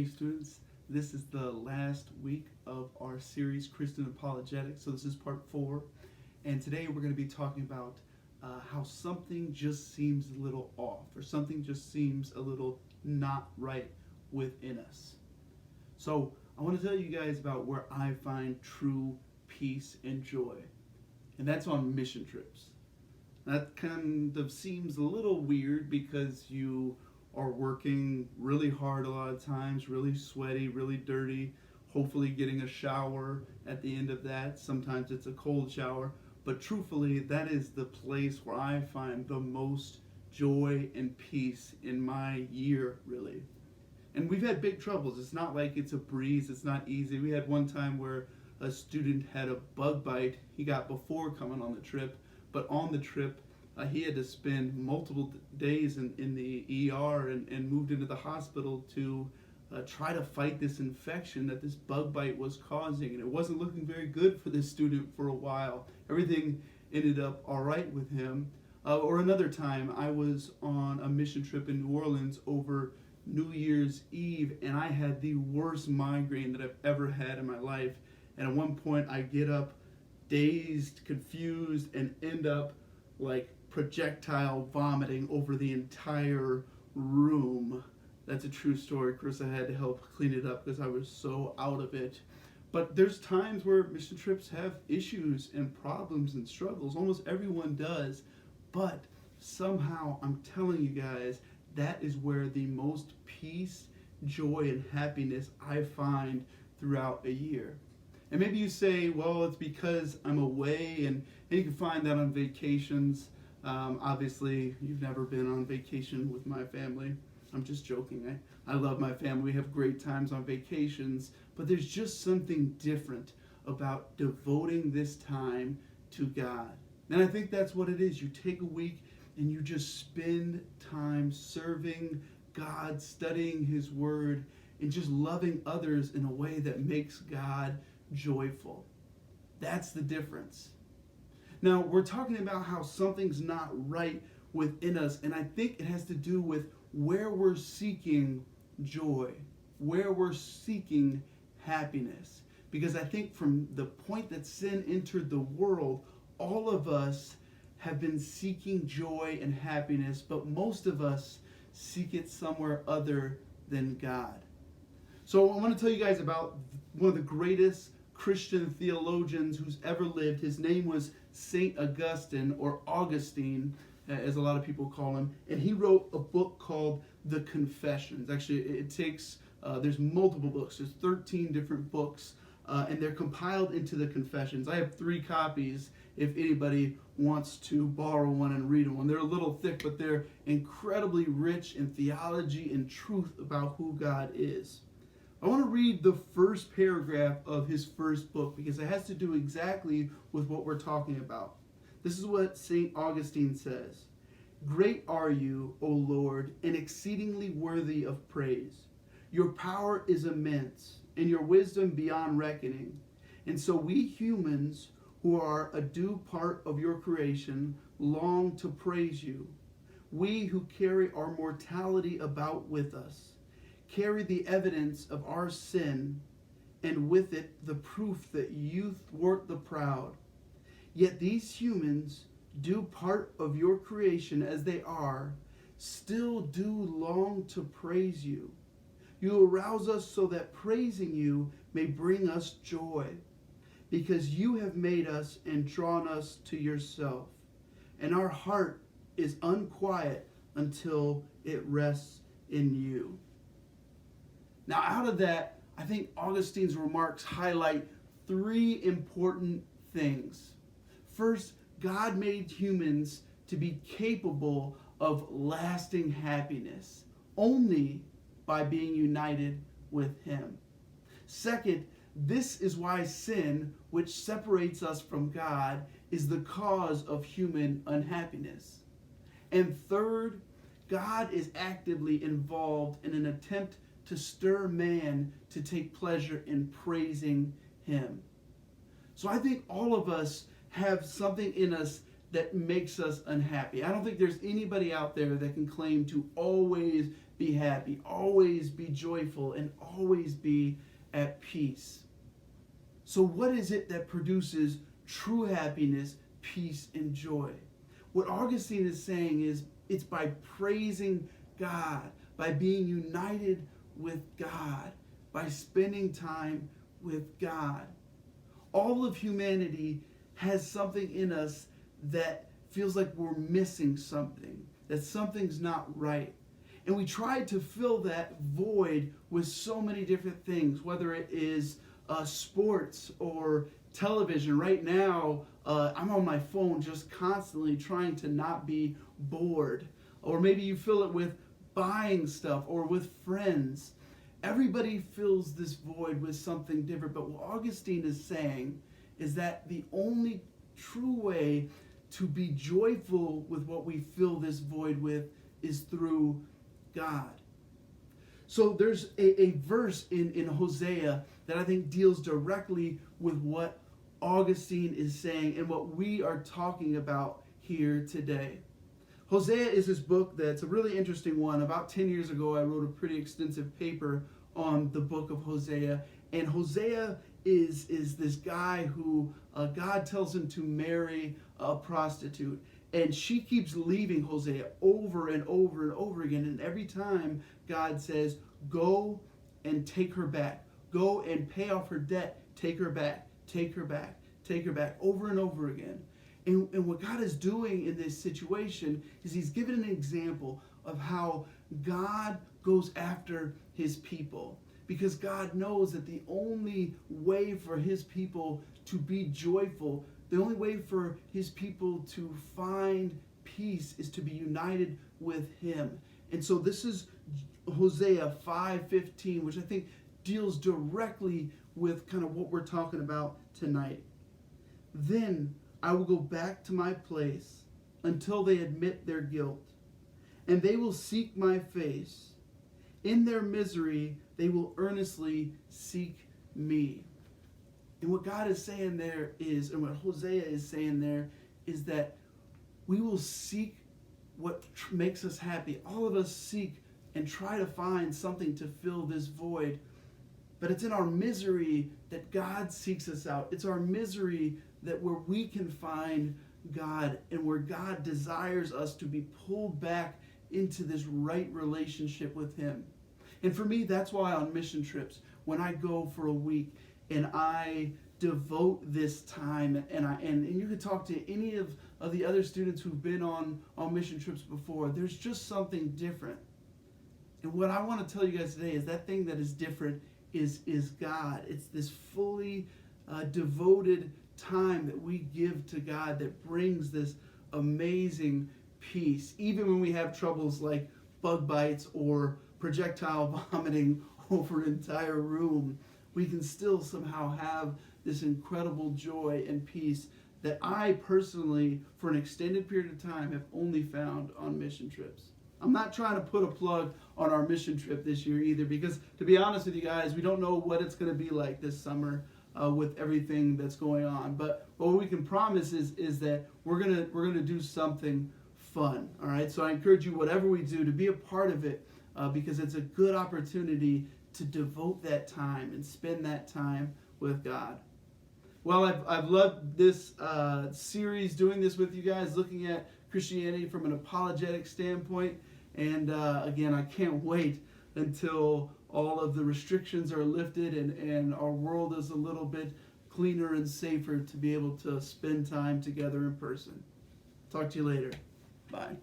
students. This is the last week of our series, Christian Apologetics. So, this is part 4. And today we're going to be talking about how something just seems a little off, or something just seems a little not right within us. So, I want to tell you guys about where I find true peace and joy. And that's on mission trips. That kind of seems a little weird because you are working really hard a lot of times, really sweaty, really dirty, hopefully getting a shower at the end of that. Sometimes it's a cold shower, but truthfully, that is the place where I find the most joy and peace in my year, really. And we've had big troubles. It's not like it's a breeze, it's not easy. We had one time where a student had a bug bite he got before coming on the trip, but on the trip, he had to spend multiple days in the ER and moved into the hospital to try to fight this infection that this bug bite was causing. And it wasn't looking very good for this student for a while. Everything ended up all right with him. Or another time, I was on a mission trip in New Orleans over New Year's Eve, and I had the worst migraine that I've ever had in my life. And at one point, I get up dazed, confused, and end up like projectile vomiting over the entire room. That's a true story. Chris, I had to help clean it up because I was so out of it. But there's times where mission trips have issues and problems and struggles. Almost everyone does. But somehow, I'm telling you guys, that is where the most peace, joy, and happiness I find throughout a year. And maybe you say, well, it's because I'm away, and you can find that on vacations. Obviously, you've never been on vacation with my family. I'm just joking. I love my family. We have great times on vacations. But there's just something different about devoting this time to God. And I think that's what it is. You take a week and you just spend time serving God, studying His Word, and just loving others in a way that makes God joyful. That's the difference. Now, we're talking about how something's not right within us, and I think it has to do with where we're seeking joy, where we're seeking happiness. Because I think from the point that sin entered the world, all of us have been seeking joy and happiness, but most of us seek it somewhere other than God. So I want to tell you guys about one of the greatest Christian theologians who's ever lived. His name was St. Augustine, or Augustine, as a lot of people call him. And he wrote a book called The Confessions. Actually, it takes, there's multiple books. There's 13 different books, and they're compiled into the Confessions. I have 3 copies if anybody wants to borrow one and read one. They're a little thick, but they're incredibly rich in theology and truth about who God is. I want to read the first paragraph of his first book because it has to do exactly with what we're talking about. This is what St. Augustine says. Great are you, O Lord, and exceedingly worthy of praise. Your power is immense, and your wisdom beyond reckoning. And so we humans, who are a due part of your creation, long to praise you. We who carry our mortality about with us, carry the evidence of our sin, and with it the proof that you thwart the proud. Yet these humans, due part of your creation as they are, still do long to praise you. You arouse us so that praising you may bring us joy, because you have made us and drawn us to yourself, and our heart is unquiet until it rests in you. Now, out of that, I think Augustine's remarks highlight 3 important things. First, God made humans to be capable of lasting happiness only by being united with Him. Second, this is why sin, which separates us from God, is the cause of human unhappiness. And third, God is actively involved in an attempt to stir man to take pleasure in praising Him. So I think all of us have something in us that makes us unhappy. I don't think there's anybody out there that can claim to always be happy, always be joyful, and always be at peace. So what is it that produces true happiness, peace, and joy? What Augustine is saying is it's by praising God, by being united with God, by spending time with God. All of humanity has something in us that feels like we're missing something, that something's not right. And we try to fill that void with so many different things, whether it is sports or television. Right now, I'm on my phone just constantly trying to not be bored. Or maybe you fill it with buying stuff or with friends. Everybody fills this void with something different. But what Augustine is saying is that the only true way to be joyful with what we fill this void with is through God. So there's a verse in Hosea that I think deals directly with what Augustine is saying and what we are talking about here today. Hosea is this book that's a really interesting one. About 10 years ago, I wrote a pretty extensive paper on the book of Hosea. And Hosea is this guy who God tells him to marry a prostitute. And she keeps leaving Hosea over and over and over again. And every time God says, go and take her back. Go and pay off her debt. Take her back. Take her back. Take her back. Over and over again. And what God is doing in this situation is he's given an example of how God goes after his people. Because God knows that the only way for his people to be joyful, the only way for his people to find peace is to be united with him. And so this is Hosea 5:15, which I think deals directly with kind of what we're talking about tonight. Then I will go back to my place until they admit their guilt, and they will seek my face. In their misery, they will earnestly seek me. And what God is saying there is, and what Hosea is saying there, is that we will seek what makes us happy. All of us seek and try to find something to fill this void. But it's in our misery that God seeks us out. It's our misery that where we can find God and where God desires us to be pulled back into this right relationship with him. And for me, that's why on mission trips, when I go for a week and I devote this time, and you can talk to any of the other students who've been on mission trips before, there's just something different. And what I want to tell you guys today is that thing that is different is God. It's this fully devoted time that we give to God that brings this amazing peace. Even when we have troubles like bug bites or projectile vomiting over an entire room, we can still somehow have this incredible joy and peace that I personally, for an extended period of time, have only found on mission trips. I'm not trying to put a plug on our mission trip this year either, because to be honest with you guys, we don't know what it's going to be like this summer with everything that's going on. But what we can promise is that we're gonna do something fun. All right. So I encourage you, whatever we do, to be a part of it, because it's a good opportunity to devote that time and spend that time with God. Well, I've loved this series, doing this with you guys, looking at Christianity from an apologetic standpoint. And again, I can't wait until all of the restrictions are lifted and our world is a little bit cleaner and safer to be able to spend time together in person. Talk to you later. Bye.